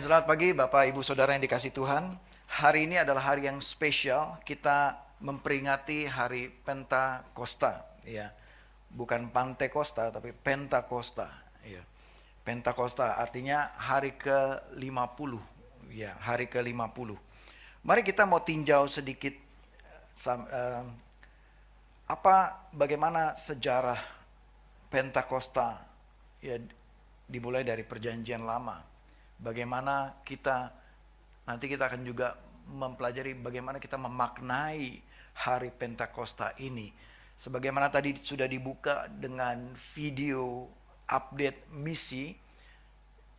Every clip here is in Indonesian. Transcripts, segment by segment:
Selamat pagi Bapak Ibu Saudara yang dikasihi Tuhan. Hari ini adalah hari yang spesial. Kita memperingati hari Pentakosta, ya. Bukan Pantekosta tapi Pentakosta, ya. Pentakosta artinya hari ke-50, ya, hari ke-50. Mari kita mau tinjau sedikit bagaimana sejarah Pentakosta, ya, dimulai dari Perjanjian Lama. Bagaimana nanti kita akan juga mempelajari bagaimana kita memaknai hari Pentakosta ini. Sebagaimana tadi sudah dibuka dengan video update misi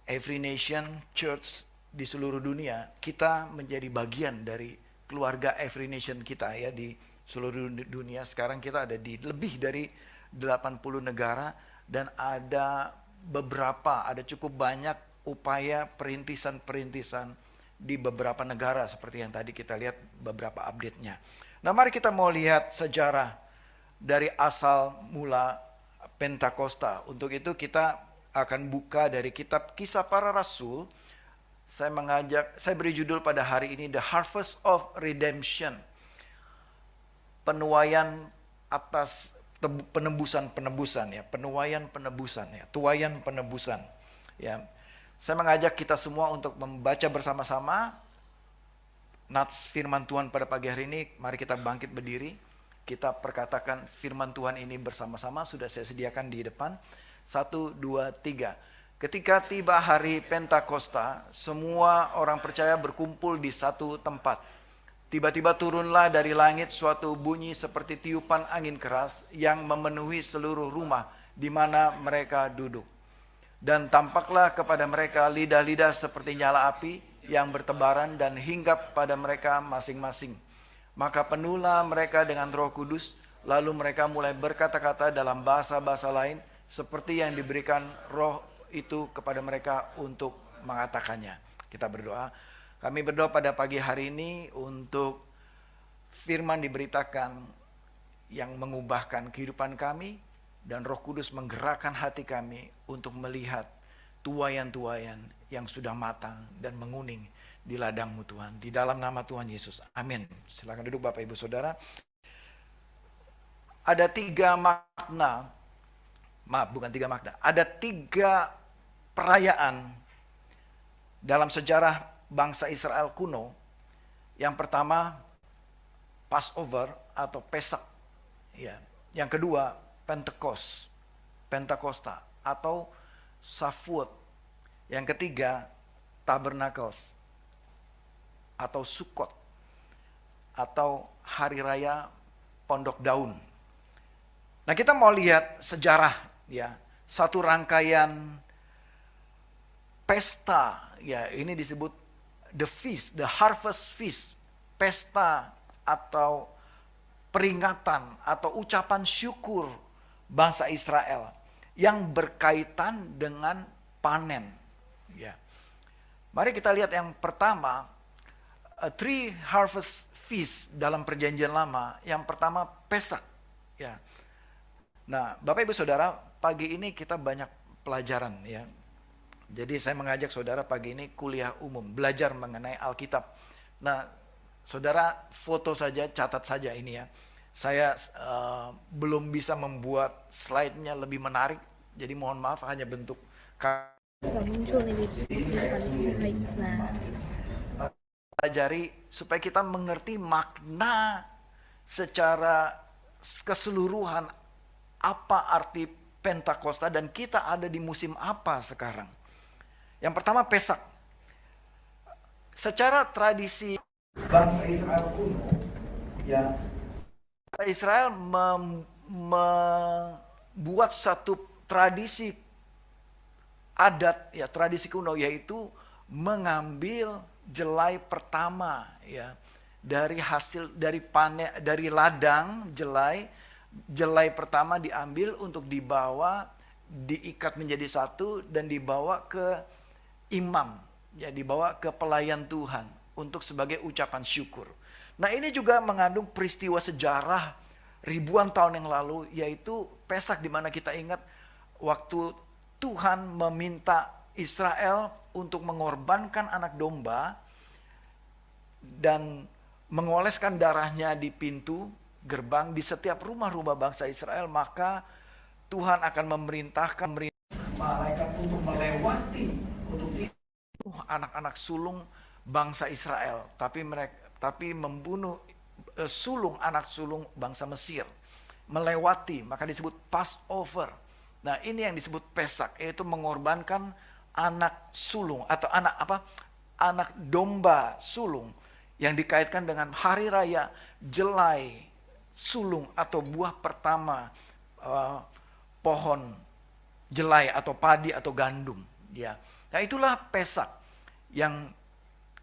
Every Nation Church di seluruh dunia, kita menjadi bagian dari keluarga Every Nation kita, ya, di seluruh dunia. Sekarang kita ada di lebih dari 80 negara dan ada cukup banyak upaya perintisan-perintisan di beberapa negara seperti yang tadi kita lihat beberapa update-nya. Nah, mari kita mau lihat sejarah dari asal mula Pentakosta. Untuk itu kita akan buka dari kitab Kisah Para Rasul. Saya beri judul pada hari ini The Harvest of Redemption. Penuaian atas penebusan, ya, tuayan penebusan, ya. Saya mengajak kita semua untuk membaca bersama-sama nats firman Tuhan pada pagi hari ini. Mari kita bangkit berdiri. Kita perkatakan firman Tuhan ini bersama-sama. Sudah saya sediakan di depan. 1, 2, 3. Ketika tiba hari Pentakosta, semua orang percaya berkumpul di satu tempat. Tiba-tiba turunlah dari langit suatu bunyi seperti tiupan angin keras yang memenuhi seluruh rumah di mana mereka duduk. Dan tampaklah kepada mereka lidah-lidah seperti nyala api yang bertebaran dan hinggap pada mereka masing-masing. Maka penuhlah mereka dengan Roh Kudus, lalu mereka mulai berkata-kata dalam bahasa-bahasa lain seperti yang diberikan Roh itu kepada mereka untuk mengatakannya. Kita berdoa. Kami berdoa pada pagi hari ini untuk firman diberitakan yang mengubahkan kehidupan kami, dan Roh Kudus menggerakkan hati kami untuk melihat tuayan-tuayan yang sudah matang dan menguning di ladang-Mu Tuhan. Di dalam nama Tuhan Yesus. Amin. Silakan duduk Bapak Ibu Saudara. Ada tiga makna. Ada tiga perayaan dalam sejarah bangsa Israel kuno. Yang pertama Passover atau Pesak, ya. Yang kedua Pentakosta atau Shavuot. Yang ketiga Tabernakles atau Sukkot atau Hari Raya Pondok Daun. Nah, kita mau lihat sejarah, ya, satu rangkaian pesta, ya, ini disebut the feast, the harvest feast, pesta atau peringatan atau ucapan syukur bangsa Israel yang berkaitan dengan panen, ya. Mari kita lihat yang pertama, three harvest feast dalam Perjanjian Lama. Yang pertama Pesak, ya. Nah, Bapak Ibu Saudara, pagi ini kita banyak pelajaran, ya. Jadi saya mengajak saudara pagi ini kuliah umum, belajar mengenai Alkitab. Nah, saudara foto saja, catat saja ini, ya. Saya belum bisa membuat slide-nya lebih menarik, jadi mohon maaf hanya bentuk Nggak muncul nih di paling baik. Nah, pelajari supaya kita mengerti makna secara keseluruhan apa arti Pentakosta dan kita ada di musim apa sekarang. Yang pertama Pesak. Secara tradisi bangsa Israel kuno, ya, Israel membuat satu tradisi adat, ya, tradisi kuno, yaitu mengambil jelai pertama, ya, dari ladang jelai pertama diambil untuk dibawa, diikat menjadi satu dan dibawa ke imam, ya, dibawa ke pelayan Tuhan untuk sebagai ucapan syukur. Nah, ini juga mengandung peristiwa sejarah ribuan tahun yang lalu, yaitu Pesak, di mana kita ingat waktu Tuhan meminta Israel untuk mengorbankan anak domba dan mengoleskan darahnya di pintu gerbang di setiap rumah-rumah bangsa Israel, maka Tuhan akan memerintahkan malaikat untuk melewati untuk anak-anak sulung bangsa Israel, tapi membunuh sulung anak sulung bangsa Mesir, melewati, maka disebut Passover. Nah, ini yang disebut Pesak, yaitu mengorbankan anak sulung atau anak domba sulung yang dikaitkan dengan hari raya jelai sulung atau buah pertama pohon jelai atau padi atau gandum, ya. Nah, itulah Pesak yang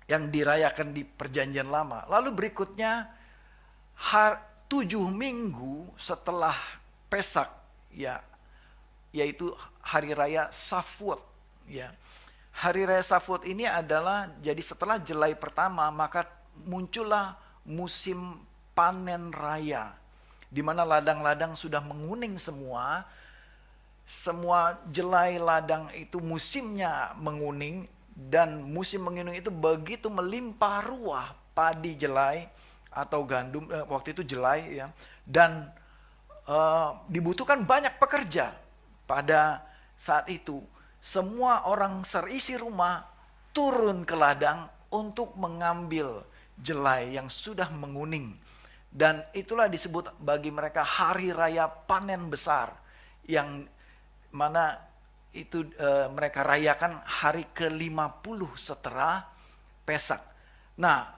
dirayakan di Perjanjian Lama. Lalu berikutnya 7 minggu setelah Pesak, ya, yaitu hari raya Shavuot, ya. Hari raya Shavuot ini adalah, jadi setelah jelai pertama maka muncullah musim panen raya, di mana ladang-ladang sudah menguning semua. Semua jelai ladang itu musimnya menguning, dan musim menguning itu begitu melimpah ruah padi jelai atau gandum, waktu itu jelai, ya, dan dibutuhkan banyak pekerja pada saat itu. Semua orang serisi rumah turun ke ladang untuk mengambil jelai yang sudah menguning, dan itulah disebut bagi mereka hari raya panen besar, yang mana itu mereka rayakan hari ke-50 setelah Pesak. Nah,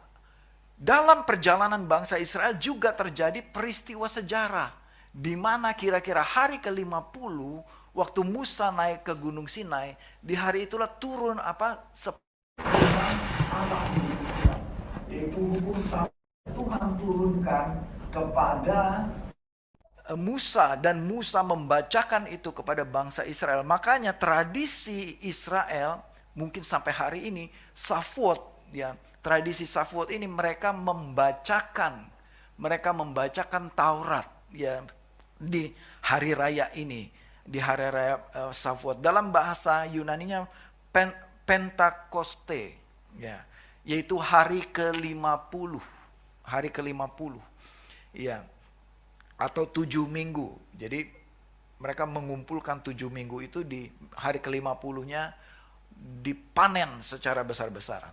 dalam perjalanan bangsa Israel juga terjadi peristiwa sejarah, di mana kira-kira hari ke-50 waktu Musa naik ke Gunung Sinai, di hari itulah turun yaitu hukum Tuhan turunkan kepada Musa, dan Musa membacakan itu kepada bangsa Israel. Makanya tradisi Israel mungkin sampai hari ini Shavuot, ya, tradisi Shavuot ini mereka membacakan Taurat, ya, di hari raya ini, di hari raya Shavuot. Dalam bahasa Yunaninya Pentakoste, ya, yaitu hari ke-50, ya, atau 7 minggu. Jadi mereka mengumpulkan 7 minggu itu, di hari ke-50-nya dipanen secara besar-besaran.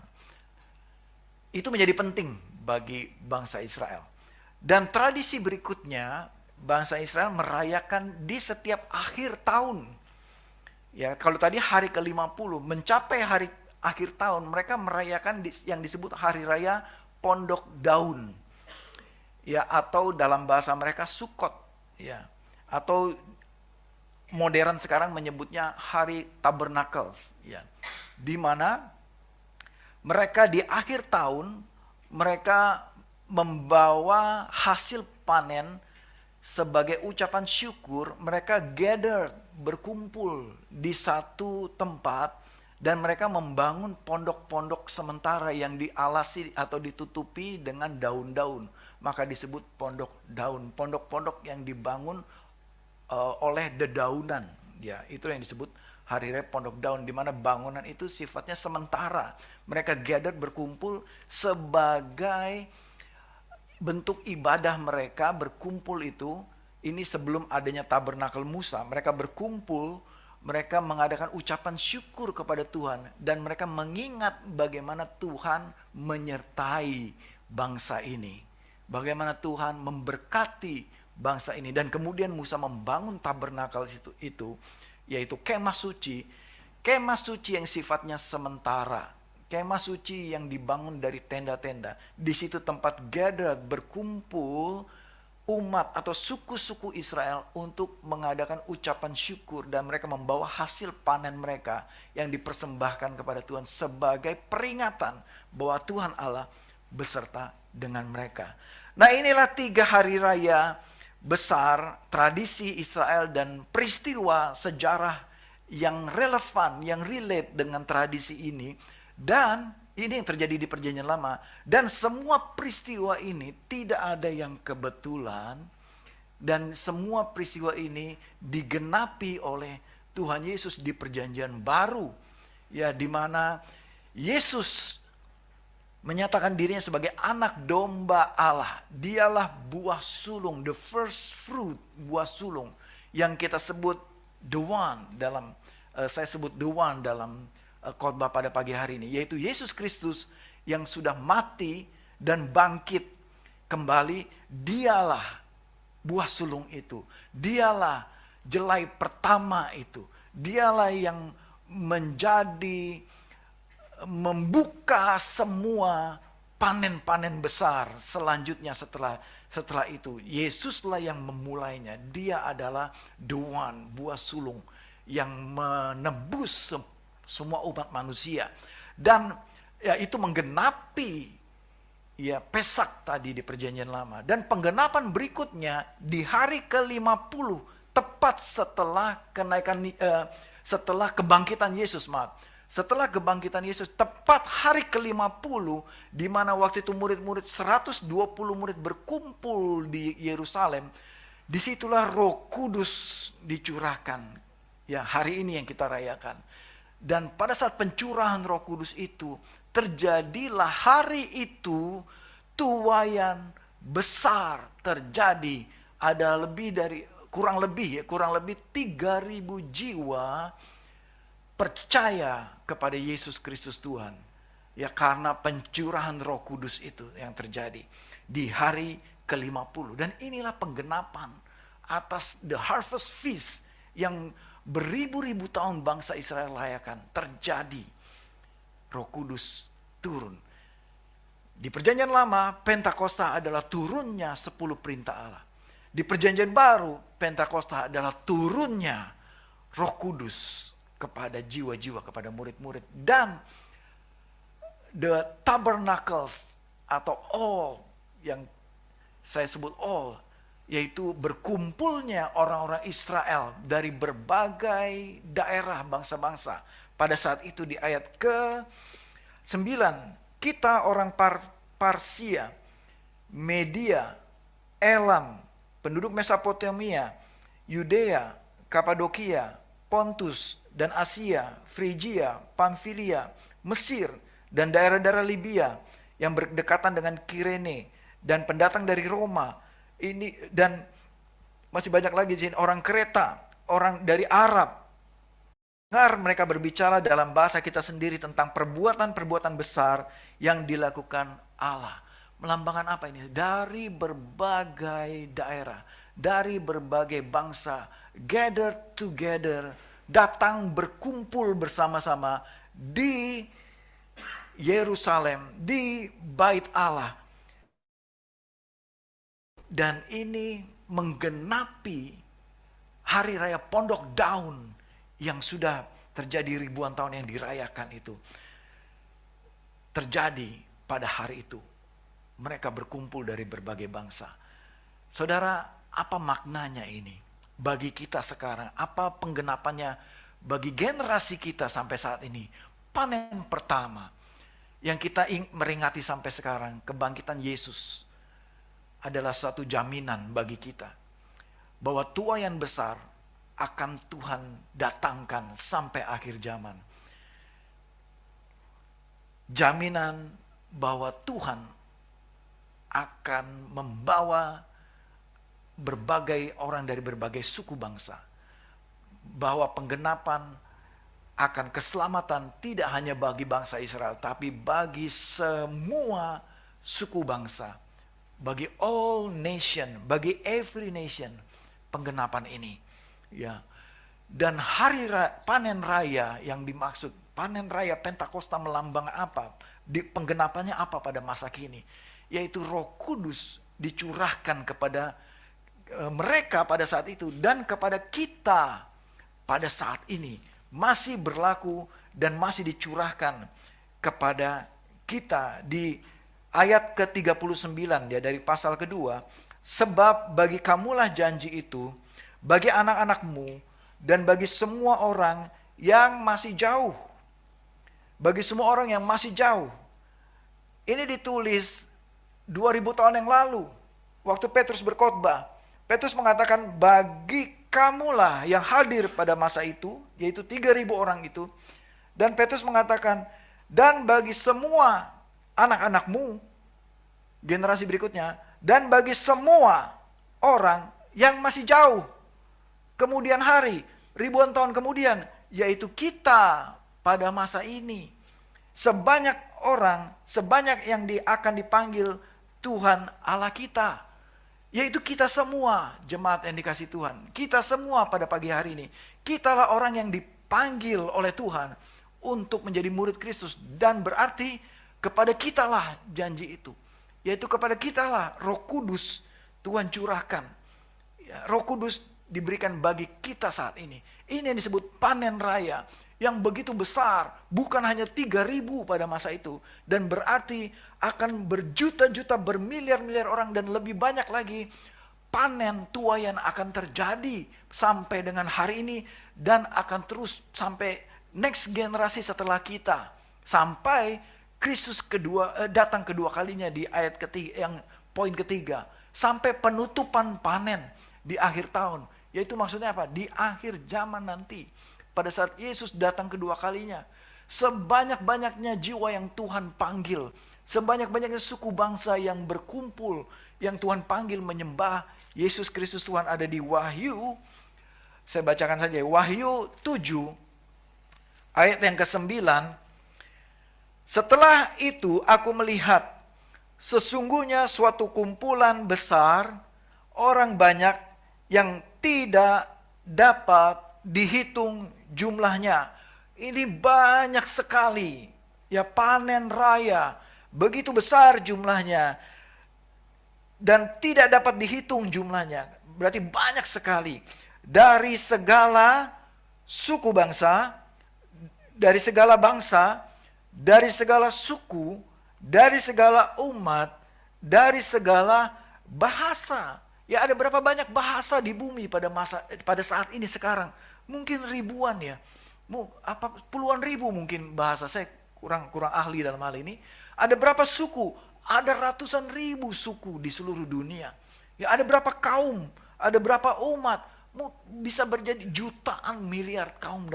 Itu menjadi penting bagi bangsa Israel. Dan tradisi berikutnya, bangsa Israel merayakan di setiap akhir tahun. Ya, kalau tadi hari ke-50 mencapai hari akhir tahun, mereka merayakan yang disebut hari raya Pondok Daun, ya, atau dalam bahasa mereka Sukkot, ya, atau modern sekarang menyebutnya hari Tabernacle, ya, di mana mereka di akhir tahun mereka membawa hasil panen sebagai ucapan syukur. Mereka berkumpul di satu tempat, dan mereka membangun pondok-pondok sementara yang dialasi atau ditutupi dengan daun-daun. Maka disebut pondok daun, pondok-pondok yang dibangun oleh dedaunan, ya, itu yang disebut hari raya Pondok Daun, di mana bangunan itu sifatnya sementara. Mereka berkumpul sebagai bentuk ibadah mereka. Berkumpul itu, ini sebelum adanya tabernakel Musa, mereka berkumpul, mereka mengadakan ucapan syukur kepada Tuhan, dan mereka mengingat bagaimana Tuhan menyertai bangsa ini, bagaimana Tuhan memberkati bangsa ini. Dan kemudian Musa membangun tabernakel itu, yaitu kemah suci yang sifatnya sementara, kemah suci yang dibangun dari tenda-tenda. Di situ tempat berkumpul umat atau suku-suku Israel untuk mengadakan ucapan syukur, dan mereka membawa hasil panen mereka yang dipersembahkan kepada Tuhan sebagai peringatan bahwa Tuhan Allah beserta dengan mereka. Nah, inilah 3 hari raya besar tradisi Israel dan peristiwa sejarah yang relevan, yang relate dengan tradisi ini. Dan ini yang terjadi di Perjanjian Lama. Dan semua peristiwa ini tidak ada yang kebetulan, dan semua peristiwa ini digenapi oleh Tuhan Yesus di Perjanjian Baru. Ya, di mana Yesus menyatakan dirinya sebagai anak domba Allah. Dialah buah sulung, the first fruit, buah sulung yang kita sebut the one dalam saya sebut the one dalam khotbah pada pagi hari ini, yaitu Yesus Kristus yang sudah mati dan bangkit kembali. Dialah buah sulung itu. Dialah jelai pertama itu. Dialah yang membuka semua panen-panen besar selanjutnya setelah itu. Yesuslah yang memulainya. Dia adalah the one, buah sulung yang menebus semua umat manusia. Dan ya, itu menggenapi ya Pesak tadi di perjanjian lama. Dan penggenapan berikutnya di hari ke-50, tepat setelah setelah kebangkitan Yesus, Setelah kebangkitan Yesus, tepat hari ke-50, di mana waktu itu murid-murid 120 murid berkumpul di Yerusalem, disitulah Roh Kudus dicurahkan. Ya, hari ini yang kita rayakan. Dan pada saat pencurahan Roh Kudus itu, terjadilah hari itu tuaian besar terjadi. Ada kurang lebih 3.000 jiwa percaya kepada Yesus Kristus Tuhan. Ya, karena pencurahan Roh Kudus itu yang terjadi di hari ke-50. Dan inilah penggenapan atas the harvest feast yang beribu-ribu tahun bangsa Israel rayakan. Terjadi, Roh Kudus turun. Di perjanjian lama, Pentakosta adalah turunnya 10 perintah Allah. Di perjanjian baru, Pentakosta adalah turunnya Roh Kudus kepada jiwa-jiwa, kepada murid-murid. Dan the tabernacles atau all, yang saya sebut all, yaitu berkumpulnya orang-orang Israel dari berbagai daerah bangsa-bangsa. Pada saat itu di ayat ke-9, kita orang Parsia, Media, Elam, penduduk Mesopotamia, Yudea, Kapadokia, Pontus dan Asia, Frigia, Pamfilia, Mesir, dan daerah-daerah Libya yang berdekatan dengan Kirene, dan pendatang dari Roma, ini dan masih banyak lagi orang Kreta, orang dari Arab. Dengar mereka berbicara dalam bahasa kita sendiri tentang perbuatan-perbuatan besar yang dilakukan Allah. Melambangkan apa ini? Dari berbagai daerah, dari berbagai bangsa, gather together, datang berkumpul bersama-sama di Yerusalem, di Bait Allah. Dan ini menggenapi hari raya Pondok Daun yang sudah terjadi ribuan tahun yang dirayakan itu. Terjadi pada hari itu. Mereka berkumpul dari berbagai bangsa. Saudara, apa maknanya ini bagi kita sekarang? Apa penggenapannya bagi generasi kita sampai saat ini? Panen pertama yang kita meringati sampai sekarang, kebangkitan Yesus, adalah suatu jaminan bagi kita bahwa tuaian besar akan Tuhan datangkan sampai akhir zaman. Jaminan bahwa Tuhan akan membawa berbagai orang dari berbagai suku bangsa. Bahwa penggenapan akan keselamatan tidak hanya bagi bangsa Israel, tapi bagi semua suku bangsa. Bagi all nation, bagi every nation, penggenapan ini. Ya. Dan hari panen raya yang dimaksud, panen raya Pentakosta melambang apa? Penggenapannya apa pada masa kini? Yaitu Roh Kudus dicurahkan kepada mereka pada saat itu dan kepada kita pada saat ini. Masih berlaku dan masih dicurahkan kepada kita di ayat ke-39 ya, dari pasal kedua. Sebab bagi kamulah janji itu, bagi anak-anakmu, dan bagi semua orang yang masih jauh. Bagi semua orang yang masih jauh. Ini ditulis 2000 tahun yang lalu. Waktu Petrus berkhotbah. Petrus mengatakan bagi kamulah yang hadir pada masa itu, yaitu 3.000 orang itu, Dan Petrus mengatakan, dan bagi semua anak-anakmu, generasi berikutnya, dan bagi semua orang yang masih jauh, kemudian hari, ribuan tahun kemudian, yaitu kita pada masa ini. Sebanyak orang, sebanyak yang akan dipanggil Tuhan Allah kita. Yaitu kita semua, jemaat yang dikasih Tuhan. Kita semua pada pagi hari ini. Kitalah orang yang dipanggil oleh Tuhan untuk menjadi murid Kristus. Dan berarti kepada kitalah janji itu. Yaitu kepada kitalah Roh Kudus Tuhan curahkan. Ya, Roh Kudus diberikan bagi kita saat ini. Ini yang disebut panen raya. Yang begitu besar. Bukan hanya 3.000 pada masa itu. Dan berarti akan berjuta-juta, bermiliar-miliar orang. Dan lebih banyak lagi panen tuaian akan terjadi sampai dengan hari ini. Dan akan terus sampai next generasi setelah kita. Sampai Kristus datang kedua kalinya di ayat ketiga, yang poin ketiga. Sampai penutupan panen di akhir tahun. Yaitu maksudnya apa? Di akhir zaman nanti. Pada saat Yesus datang kedua kalinya. Sebanyak-banyaknya jiwa yang Tuhan panggil. Sebanyak-banyaknya suku bangsa yang berkumpul. Yang Tuhan panggil menyembah Yesus Kristus Tuhan ada di Wahyu. Saya bacakan saja. Wahyu 7. Ayat yang ke-9. Setelah itu aku melihat. Sesungguhnya suatu kumpulan besar. Orang banyak yang tidak dapat dihitung jumlahnya. Ini banyak sekali. Ya, panen raya. Begitu besar jumlahnya. Dan tidak dapat dihitung jumlahnya. Berarti banyak sekali. Dari segala suku bangsa. Dari segala bangsa. Dari segala suku. Dari segala umat. Dari segala bahasa. Ya, ada berapa banyak bahasa di bumi pada saat ini sekarang? Mungkin ribuan ya. Puluhan ribu mungkin bahasa. Saya kurang ahli dalam hal ini. Ada berapa suku? Ada ratusan ribu suku di seluruh dunia. Ya, ada berapa kaum? Ada berapa umat? Bisa berjadi jutaan miliar kaum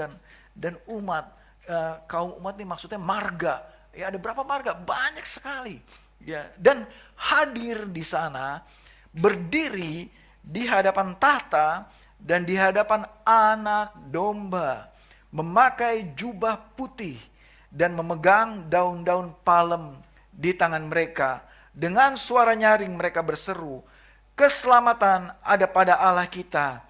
dan umat. Kaum umat ini maksudnya marga. Ya, ada berapa marga? Banyak sekali. Ya, dan hadir di sana, berdiri di hadapan tahta dan di hadapan anak domba, memakai jubah putih dan memegang daun-daun palem di tangan mereka. Dengan suara nyaring mereka berseru, keselamatan ada pada Allah kita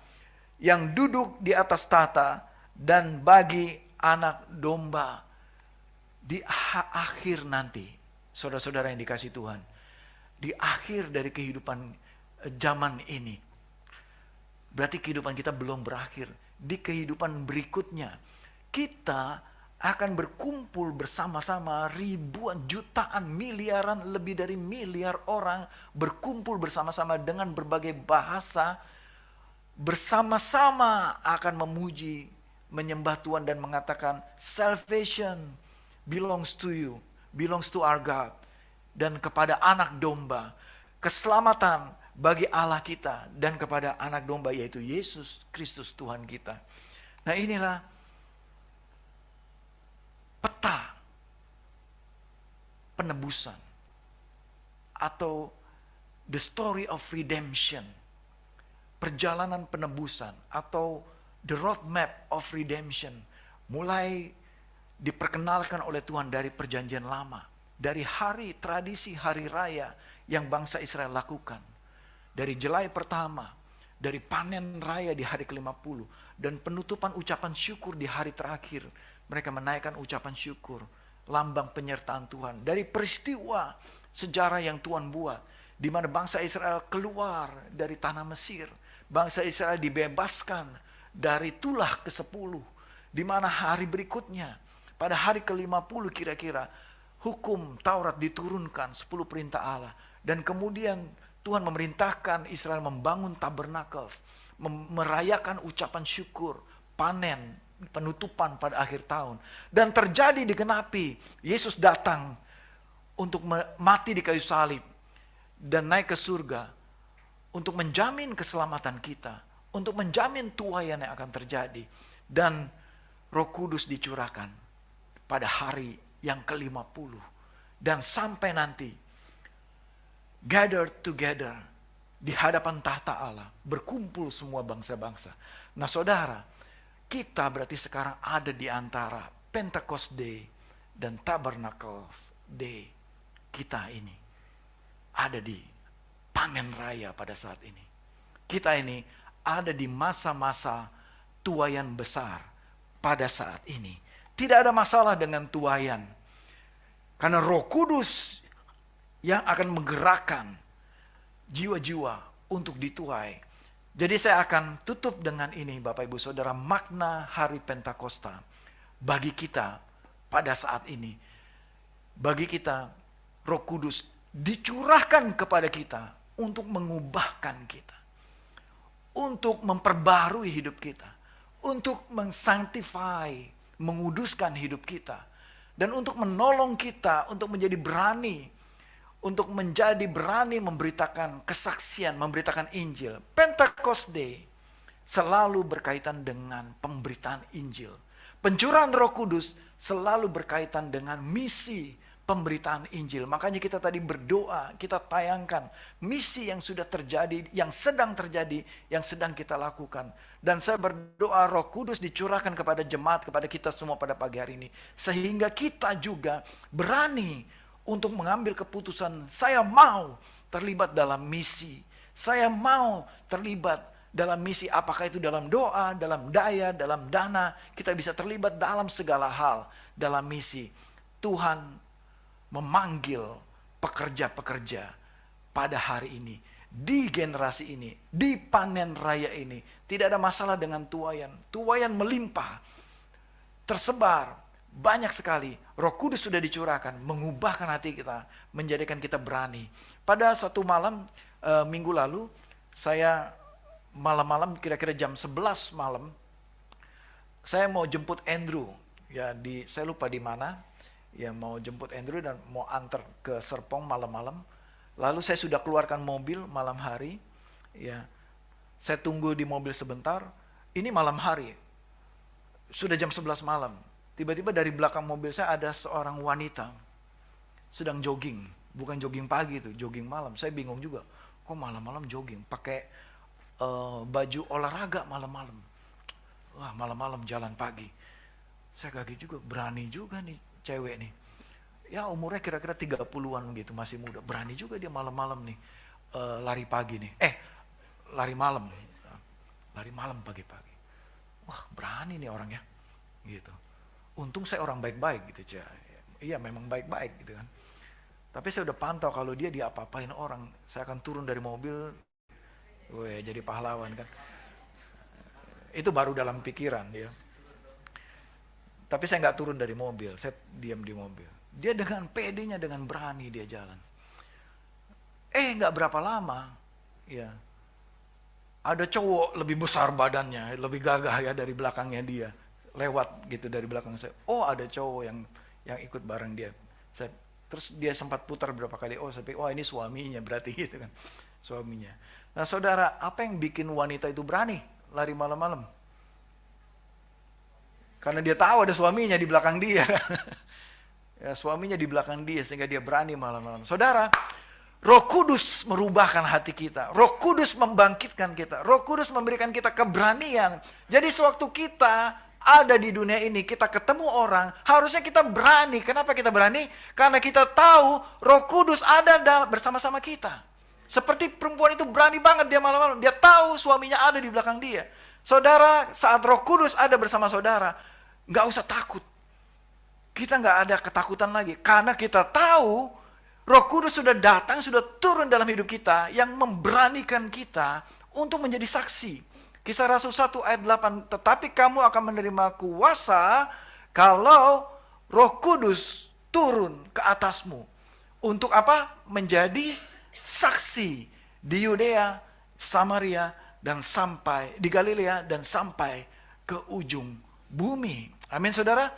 yang duduk di atas tahta dan bagi anak domba. Di akhir nanti, saudara-saudara yang dikasih Tuhan, di akhir dari kehidupan zaman ini, berarti kehidupan kita belum berakhir. Di kehidupan berikutnya, kita akan berkumpul bersama-sama ribuan, jutaan, miliaran, lebih dari miliar orang berkumpul bersama-sama dengan berbagai bahasa, bersama-sama akan memuji, menyembah Tuhan dan mengatakan salvation belongs to you, belongs to our God, dan kepada anak domba, keselamatan bagi Allah kita dan kepada anak domba yaitu Yesus Kristus Tuhan kita. Nah, inilah peta penebusan atau the story of redemption, perjalanan penebusan atau the roadmap of redemption, mulai diperkenalkan oleh Tuhan dari perjanjian lama, dari hari tradisi hari raya yang bangsa Israel lakukan, dari jelai pertama, dari panen raya di hari ke-50, dan penutupan ucapan syukur di hari terakhir. Mereka menaikkan ucapan syukur, lambang penyertaan Tuhan. Dari peristiwa sejarah yang Tuhan buat, di mana bangsa Israel keluar dari tanah Mesir. Bangsa Israel dibebaskan dari tulah ke-10. Di mana hari berikutnya, pada hari ke-50 kira-kira, hukum Taurat diturunkan, 10 perintah Allah. Dan kemudian Tuhan memerintahkan Israel membangun tabernakel, merayakan ucapan syukur, panen, penutupan pada akhir tahun. Dan terjadi digenapi, Yesus datang untuk mati di kayu salib dan naik ke surga untuk menjamin keselamatan kita, untuk menjamin tuaian yang akan terjadi, dan Roh Kudus dicurahkan. pada hari yang ke-50. Dan sampai nanti, gather together di hadapan tahta Allah, berkumpul semua bangsa-bangsa. Nah saudara, kita berarti sekarang ada di antara Pentecost Day dan Tabernacle Day kita ini. Ada di panen raya pada saat ini. Kita ini ada di masa-masa tuaian besar pada saat ini. Tidak ada masalah dengan tuaian. Karena Roh Kudus yang akan menggerakkan jiwa-jiwa untuk dituai. Jadi saya akan tutup dengan ini Bapak Ibu Saudara, makna hari Pentakosta bagi kita pada saat ini. Bagi kita, Roh Kudus dicurahkan kepada kita untuk mengubahkan kita. Untuk memperbarui hidup kita. Untuk mengsanctify, menguduskan hidup kita. Dan untuk menolong kita untuk menjadi berani. Untuk menjadi berani memberitakan kesaksian, memberitakan Injil. Pentecost Day selalu berkaitan dengan pemberitaan Injil. Pencurahan Roh Kudus selalu berkaitan dengan misi pemberitaan Injil. Makanya kita tadi berdoa, kita tayangkan misi yang sudah terjadi, yang sedang terjadi, yang sedang kita lakukan. Dan saya berdoa Roh Kudus dicurahkan kepada jemaat, kepada kita semua pada pagi hari ini. Sehingga kita juga berani untuk mengambil keputusan, saya mau terlibat dalam misi. Saya mau terlibat dalam misi, apakah itu dalam doa, dalam daya, dalam dana. Kita bisa terlibat dalam segala hal dalam misi. Tuhan memanggil pekerja-pekerja pada hari ini, di generasi ini, di panen raya ini. Tidak ada masalah dengan tuaian. Tuaian melimpah, tersebar, banyak sekali. Roh Kudus sudah dicurahkan, mengubahkan hati kita, menjadikan kita berani. Pada suatu malam, minggu lalu, saya malam-malam, kira-kira jam 11 malam, saya mau jemput Andrew. Ya, saya lupa di mana. Ya, mau jemput Andrew dan mau antar ke Serpong malam-malam. Lalu saya sudah keluarkan mobil malam hari. Ya, saya tunggu di mobil sebentar. Ini malam hari. Sudah jam 11 malam. Tiba-tiba dari belakang mobil saya ada seorang wanita sedang jogging. Bukan jogging pagi itu, jogging malam. Saya bingung juga. Kok malam-malam jogging? Pakai baju olahraga malam-malam. Wah, malam-malam jalan pagi. Saya kaget juga, berani juga nih cewek nih. Ya umurnya kira-kira 30-an gitu, masih muda. Berani juga dia malam-malam nih, lari pagi nih. Lari malam. Lari malam pagi-pagi. Wah, berani nih orangnya. Gitu. Untung saya orang baik-baik gitu. Iya memang baik-baik gitu kan. Tapi saya udah pantau kalau dia diapa-apain orang. Saya akan turun dari mobil, jadi pahlawan kan. Itu baru dalam pikiran ya. Tapi saya nggak turun dari mobil, saya diam di mobil. Dia dengan pedenya, dengan berani dia jalan. Nggak berapa lama, ya ada cowok lebih besar badannya, lebih gagah ya dari belakangnya dia, lewat gitu dari belakang saya. Oh, ada cowok yang ikut bareng dia. Terus dia sempat putar berapa kali. Saya pikir, ini suaminya berarti gitu kan, suaminya. Nah, saudara, apa yang bikin wanita itu berani lari malam-malam? Karena dia tahu ada suaminya di belakang dia. Ya, suaminya di belakang dia sehingga dia berani malam-malam. Saudara, Roh Kudus merubahkan hati kita. Roh Kudus membangkitkan kita. Roh Kudus memberikan kita keberanian. Jadi sewaktu kita ada di dunia ini, kita ketemu orang, harusnya kita berani. Kenapa kita berani? Karena kita tahu Roh Kudus ada bersama-sama kita. Seperti perempuan itu berani banget dia malam-malam. Dia tahu suaminya ada di belakang dia. Saudara, saat Roh Kudus ada bersama saudara, nggak usah takut. Kita nggak ada ketakutan lagi. Karena kita tahu Roh Kudus sudah datang, sudah turun dalam hidup kita yang memberanikan kita untuk menjadi saksi. Kisah Rasul 1 ayat 8, tetapi kamu akan menerima kuasa kalau Roh Kudus turun ke atasmu. Untuk apa? Menjadi saksi di Yudea, Samaria, dan sampai di Galilea dan sampai ke ujung bumi. Amin saudara.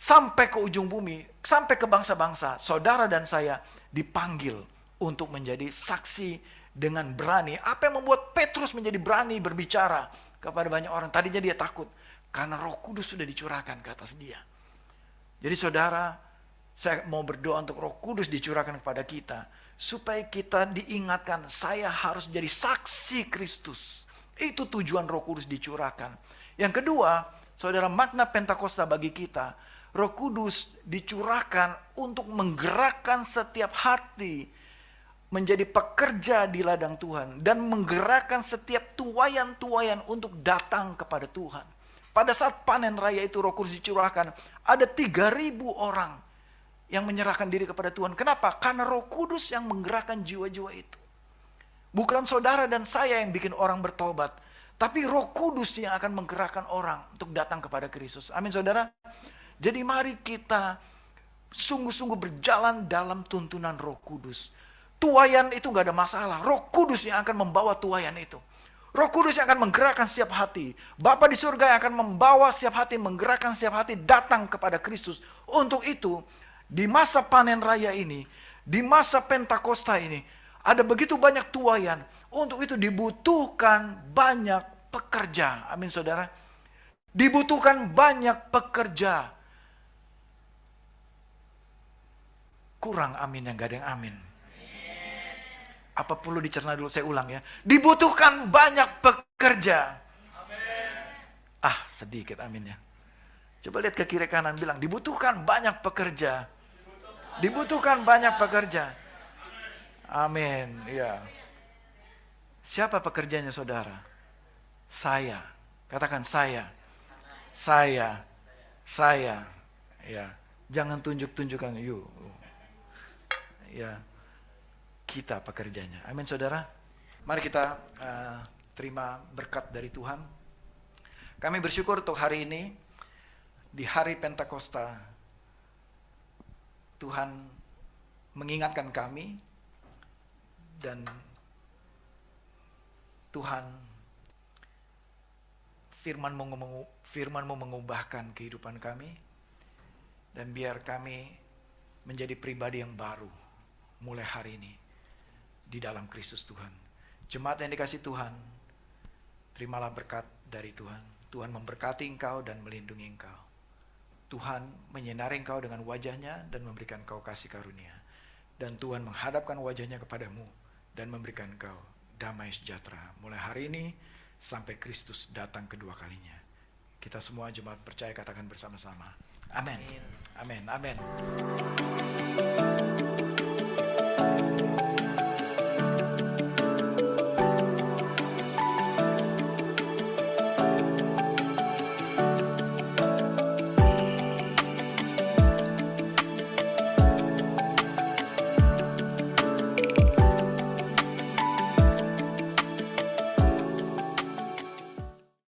Sampai ke ujung bumi, sampai ke bangsa-bangsa, saudara dan saya dipanggil untuk menjadi saksi dengan berani. Apa yang membuat Petrus menjadi berani berbicara kepada banyak orang? Tadinya dia takut, karena Roh Kudus sudah dicurahkan ke atas dia. Jadi saudara, saya mau berdoa untuk Roh Kudus dicurahkan kepada kita, supaya kita diingatkan, saya harus jadi saksi Kristus. Itu tujuan Roh Kudus dicurahkan. Yang kedua, saudara, makna Pentakosta bagi kita, Roh Kudus dicurahkan untuk menggerakkan setiap hati menjadi pekerja di ladang Tuhan, dan menggerakkan setiap tuayan-tuayan untuk datang kepada Tuhan. Pada saat panen raya itu Roh Kudus dicurahkan, ada 3.000 orang yang menyerahkan diri kepada Tuhan. Kenapa? Karena Roh Kudus yang menggerakkan jiwa-jiwa itu. Bukan saudara dan saya yang bikin orang bertobat, tapi Roh Kudus yang akan menggerakkan orang untuk datang kepada Kristus. Amin saudara. Jadi mari kita sungguh-sungguh berjalan dalam tuntunan Roh Kudus. Tuayan itu gak ada masalah. Roh Kudus yang akan membawa tuayan itu. Roh Kudus yang akan menggerakkan setiap hati. Bapa di surga yang akan membawa setiap hati, menggerakkan setiap hati datang kepada Kristus. Untuk itu, di masa panen raya ini, di masa Pentakosta ini, ada begitu banyak tuayan. Untuk itu dibutuhkan banyak pekerja. Amin saudara. Dibutuhkan banyak pekerja. Kurang amin yang gak ada yang amin. Apa perlu dicerna dulu, saya ulang ya. Dibutuhkan banyak pekerja. Amin. Sedikit aminnya. Coba lihat ke kiri kanan, bilang dibutuhkan banyak pekerja. Dibutuhkan banyak pekerja. Amin. Iya. Siapa pekerjanya saudara? Saya. Katakan saya. Saya. Ya. Jangan tunjuk-tunjukkan you. Ya. Kita pekerjanya. Amin saudara. Mari kita terima berkat dari Tuhan. Kami bersyukur untuk hari ini, di hari Pentakosta, Tuhan mengingatkan kami, dan Tuhan, firman-Mu mengubahkan kehidupan kami, dan biar kami menjadi pribadi yang baru mulai hari ini di dalam Kristus Tuhan. Jemaat yang dikasih Tuhan, terimalah berkat dari Tuhan. Tuhan memberkati engkau dan melindungi engkau. Tuhan menyinari engkau dengan wajahnya dan memberikan engkau kasih karunia. Dan Tuhan menghadapkan wajahnya kepadamu dan memberikan engkau damai sejahtera. Mulai hari ini sampai Kristus datang kedua kalinya. Kita semua jemaat percaya katakan bersama-sama. Amin. Amin. Amin.